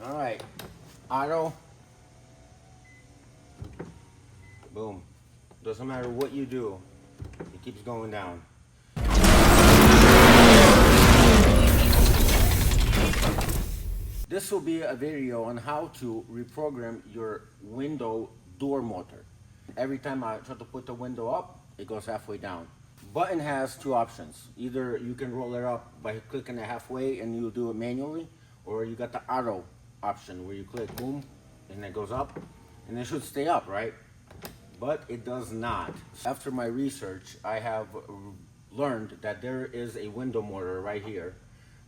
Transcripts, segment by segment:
All right, auto, boom. Doesn't matter what you do, it keeps going down. This will be a video on how to reprogram your window door motor. Every time I try to put the window up, it goes halfway down. Button has two options. Either you can roll it up by clicking it halfway and you'll do it manually, or you got the auto option where you click boom and it goes up and it should stay up, right? But it does not. After my research, I have learned that there is a window motor right here.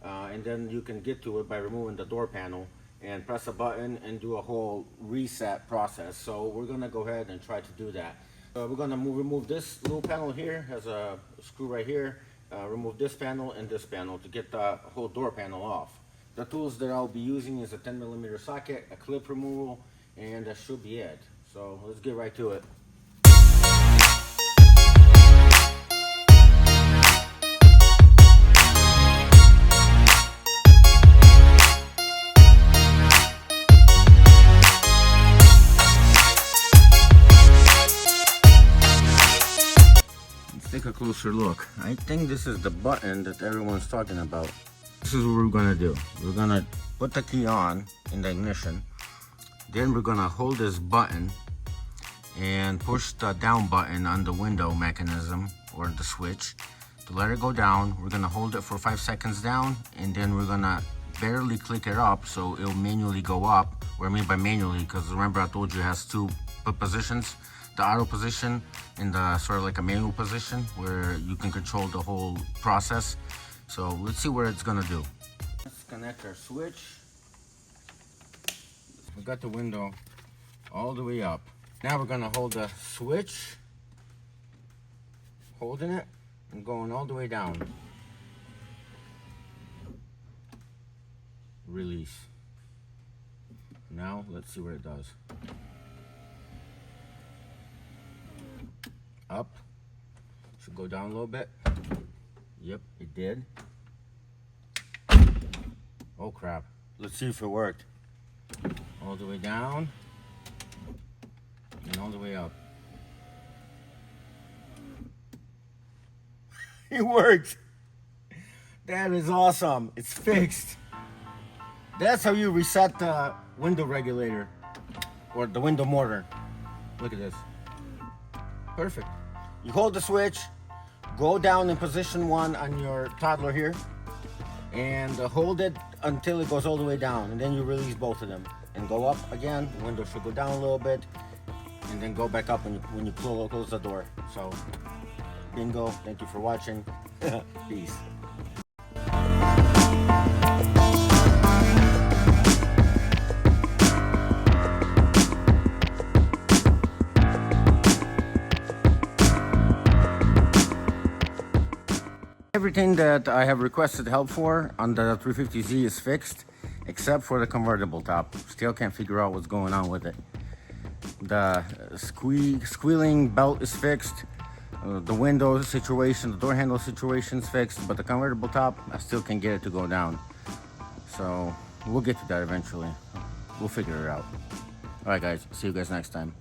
And then you can get to it by removing the door panel and press a button and do a whole reset process. So we're gonna go ahead and try to do that. We're gonna remove this little panel here, has a screw right here, remove this panel and this panel to get the whole door panel off. The tools that I'll be using is a 10mm socket, a clip removal, and that should be it. So let's get right to it. Take a closer look. I think this is the button that everyone's talking about. This is what we're gonna do. We're gonna put the key on in the ignition. Then we're gonna hold this button and push the down button on the window mechanism or the switch to let it go down. We're gonna hold it for 5 seconds down, and then we're gonna barely click it up so it'll manually go up. What I mean by manually, because remember I told you it has two positions. The auto position and the sort of like a manual position where you can control the whole process. So let's see what it's gonna do. Let's connect our switch. We got the window all the way up. Now we're gonna hold the switch, holding it and going all the way down. Release. Now let's see what it does. Up, should go down a little bit. Yep, it did. Oh crap, let's see if it worked. All the way down and all the way up. It worked. That is awesome. It's fixed. That's how you reset the window regulator or the window motor. Look at this. Perfect. You hold the switch, go down in position 1 on your toddler here, and hold it until it goes all the way down, and then you release both of them and go up again. The window should go down a little bit and then go back up when you close the door. So bingo. Thank you for watching. Peace. Everything that I have requested help for on the 350z is fixed, except for the convertible top. Still can't figure out what's going on with it. The squealing belt is fixed. The window situation, the door handle situation is fixed, but the convertible top, I still can't get it to go down. So we'll get to that eventually. We'll figure it out. All right, guys. See you guys next time.